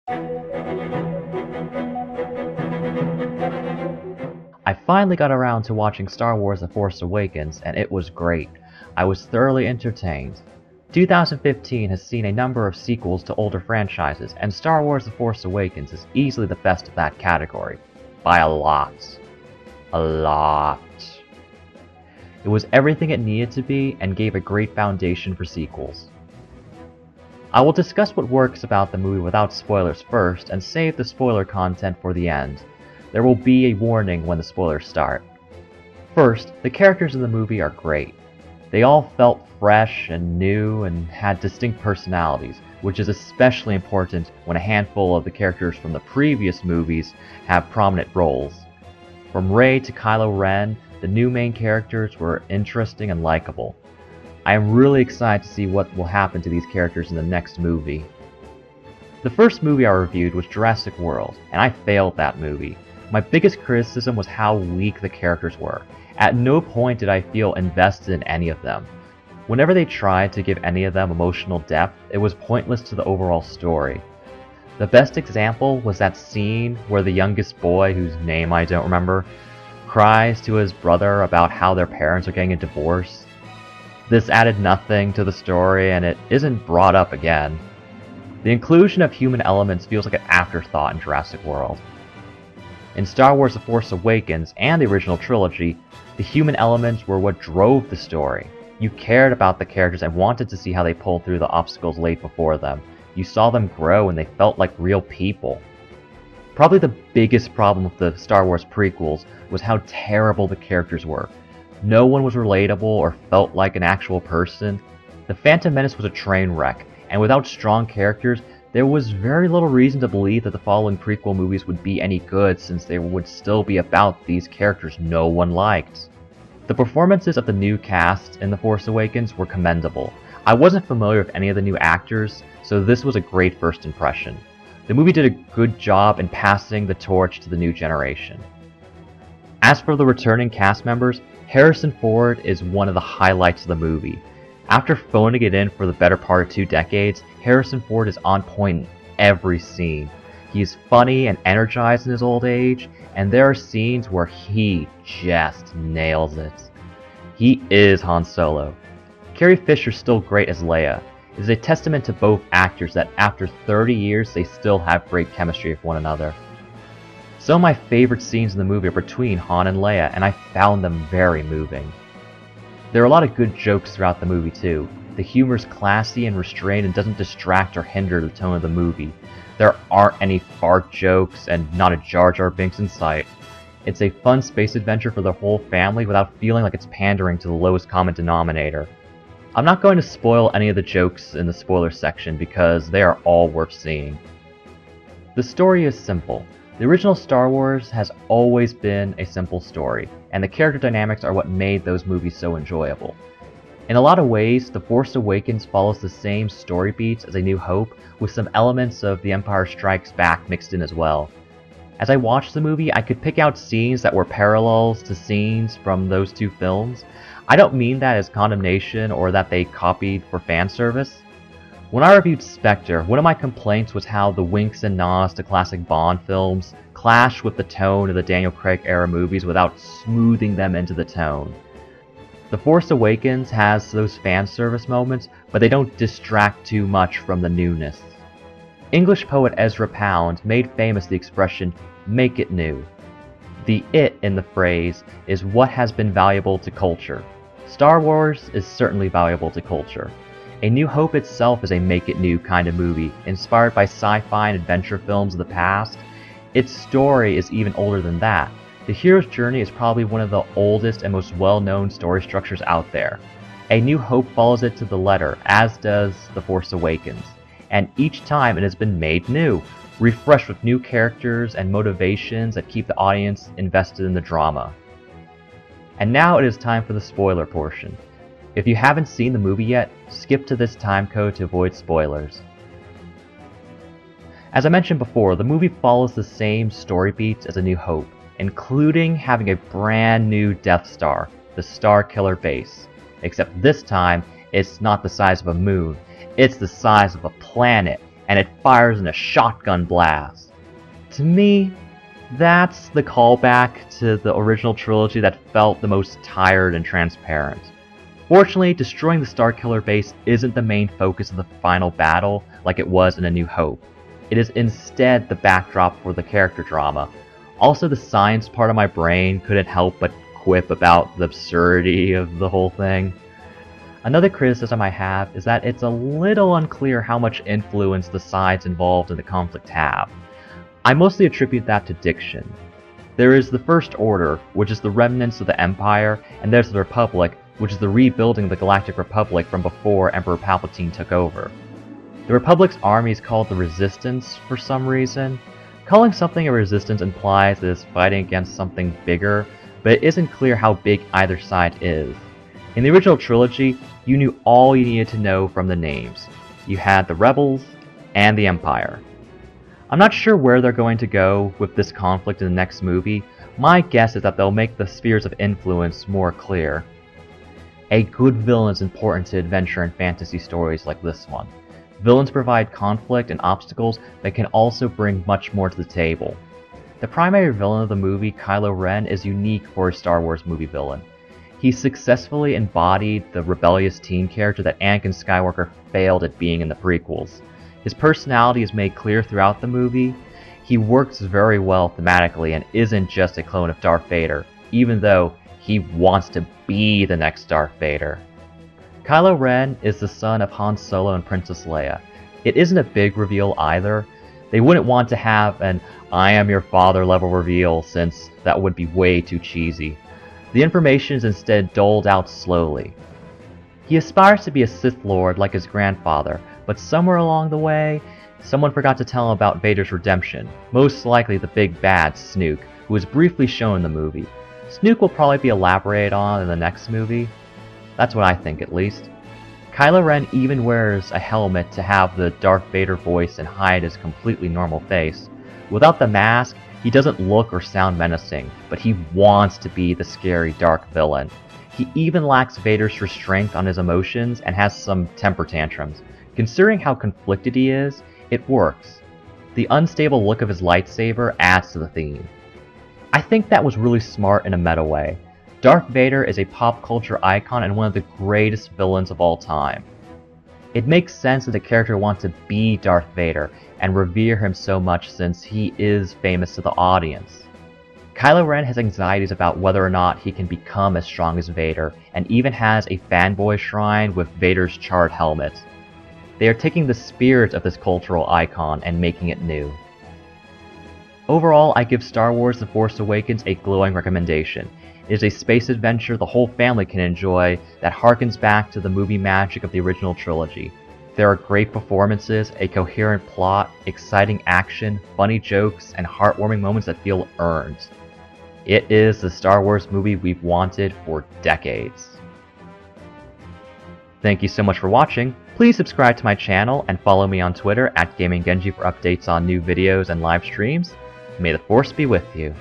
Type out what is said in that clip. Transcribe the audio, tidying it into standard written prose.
I finally got around to watching Star Wars The Force Awakens, and it was great. I was thoroughly entertained. 2015 has seen a number of sequels to older franchises, and Star Wars The Force Awakens is easily the best of that category. By a lot. A lot. It was everything it needed to be and gave a great foundation for sequels. I will discuss what works about the movie without spoilers first, and save the spoiler content for the end. There will be a warning when the spoilers start. First, the characters in the movie are great. They all felt fresh and new and had distinct personalities, which is especially important when a handful of the characters from the previous movies have prominent roles. From Rey to Kylo Ren, the new main characters were interesting and likable. I am really excited to see what will happen to these characters in the next movie. The first movie I reviewed was Jurassic World, and I failed that movie. My biggest criticism was how weak the characters were. At no point did I feel invested in any of them. Whenever they tried to give any of them emotional depth, it was pointless to the overall story. The best example was that scene where the youngest boy, whose name I don't remember, cries to his brother about how their parents are getting a divorce. This added nothing to the story, and it isn't brought up again. The inclusion of human elements feels like an afterthought in Jurassic World. In Star Wars The Force Awakens and the original trilogy, the human elements were what drove the story. You cared about the characters and wanted to see how they pulled through the obstacles laid before them. You saw them grow and they felt like real people. Probably the biggest problem with the Star Wars prequels was how terrible the characters were. No one was relatable or felt like an actual person. The Phantom Menace was a train wreck, and without strong characters, there was very little reason to believe that the following prequel movies would be any good, since they would still be about these characters no one liked. The performances of the new cast in The Force Awakens were commendable. I wasn't familiar with any of the new actors, so this was a great first impression. The movie did a good job in passing the torch to the new generation. As for the returning cast members, Harrison Ford is one of the highlights of the movie. After phoning it in for the better part of 2 decades, Harrison Ford is on point in every scene. He is funny and energized in his old age, and there are scenes where he just nails it. He is Han Solo. Carrie Fisher's still great as Leia. It is a testament to both actors that after 30 years they still have great chemistry with one another. Some of my favorite scenes in the movie are between Han and Leia, and I found them very moving. There are a lot of good jokes throughout the movie too. The humor is classy and restrained and doesn't distract or hinder the tone of the movie. There aren't any fart jokes and not a Jar Jar Binks in sight. It's a fun space adventure for the whole family without feeling like it's pandering to the lowest common denominator. I'm not going to spoil any of the jokes in the spoiler section because they are all worth seeing. The story is simple. The original Star Wars has always been a simple story, and the character dynamics are what made those movies so enjoyable. In a lot of ways, The Force Awakens follows the same story beats as A New Hope, with some elements of The Empire Strikes Back mixed in as well. As I watched the movie, I could pick out scenes that were parallels to scenes from those two films. I don't mean that as condemnation or that they copied for fan service. When I reviewed Spectre, one of my complaints was how the winks and nods to classic Bond films clash with the tone of the Daniel Craig era movies without smoothing them into the tone. The Force Awakens has those fan service moments, but they don't distract too much from the newness. English poet Ezra Pound made famous the expression, "make it new." The "it" in the phrase is what has been valuable to culture. Star Wars is certainly valuable to culture. A New Hope itself is a make-it-new kind of movie, inspired by sci-fi and adventure films of the past. Its story is even older than that. The hero's journey is probably one of the oldest and most well-known story structures out there. A New Hope follows it to the letter, as does The Force Awakens. And each time it has been made new, refreshed with new characters and motivations that keep the audience invested in the drama. And now it is time for the spoiler portion. If you haven't seen the movie yet, skip to this timecode to avoid spoilers. As I mentioned before, the movie follows the same story beats as A New Hope, including having a brand new Death Star, the Star Killer base. Except this time, it's not the size of a moon, it's the size of a planet, and it fires in a shotgun blast. To me, that's the callback to the original trilogy that felt the most tired and transparent. Fortunately, destroying the Starkiller base isn't the main focus of the final battle like it was in A New Hope. It is instead the backdrop for the character drama. Also, the science part of my brain couldn't help but quip about the absurdity of the whole thing. Another criticism I have is that it's a little unclear how much influence the sides involved in the conflict have. I mostly attribute that to diction. There is the First Order, which is the remnants of the Empire, and there's the Republic, which is the rebuilding of the Galactic Republic from before Emperor Palpatine took over. The Republic's army is called the Resistance for some reason. Calling something a resistance implies it is fighting against something bigger, but it isn't clear how big either side is. In the original trilogy, you knew all you needed to know from the names. You had the Rebels and the Empire. I'm not sure where they're going to go with this conflict in the next movie. My guess is that they'll make the spheres of influence more clear. A good villain is important to adventure and fantasy stories like this one. Villains provide conflict and obstacles that can also bring much more to the table. The primary villain of the movie, Kylo Ren, is unique for a Star Wars movie villain. He successfully embodied the rebellious teen character that Anakin Skywalker failed at being in the prequels. His personality is made clear throughout the movie. He works very well thematically and isn't just a clone of Darth Vader, even though he wants to be the next Darth Vader. Kylo Ren is the son of Han Solo and Princess Leia. It isn't a big reveal either. They wouldn't want to have an I am your father level reveal since that would be way too cheesy. The information is instead doled out slowly. He aspires to be a Sith Lord like his grandfather, but somewhere along the way, someone forgot to tell him about Vader's redemption, most likely the big bad Snoke, who was briefly shown in the movie. Snoke will probably be elaborated on in the next movie. That's what I think, at least. Kylo Ren even wears a helmet to have the Darth Vader voice and hide his completely normal face. Without the mask, he doesn't look or sound menacing, but he wants to be the scary dark villain. He even lacks Vader's restraint on his emotions and has some temper tantrums. Considering how conflicted he is, it works. The unstable look of his lightsaber adds to the theme. I think that was really smart in a meta way. Darth Vader is a pop culture icon and one of the greatest villains of all time. It makes sense that the character wants to be Darth Vader and revere him so much since he is famous to the audience. Kylo Ren has anxieties about whether or not he can become as strong as Vader, and even has a fanboy shrine with Vader's charred helmet. They are taking the spirit of this cultural icon and making it new. Overall, I give Star Wars The Force Awakens a glowing recommendation. It is a space adventure the whole family can enjoy that harkens back to the movie magic of the original trilogy. There are great performances, a coherent plot, exciting action, funny jokes, and heartwarming moments that feel earned. It is the Star Wars movie we've wanted for decades. Thank you so much for watching. Please subscribe to my channel and follow me on Twitter @GamingGenji for updates on new videos and live streams. May the Force be with you.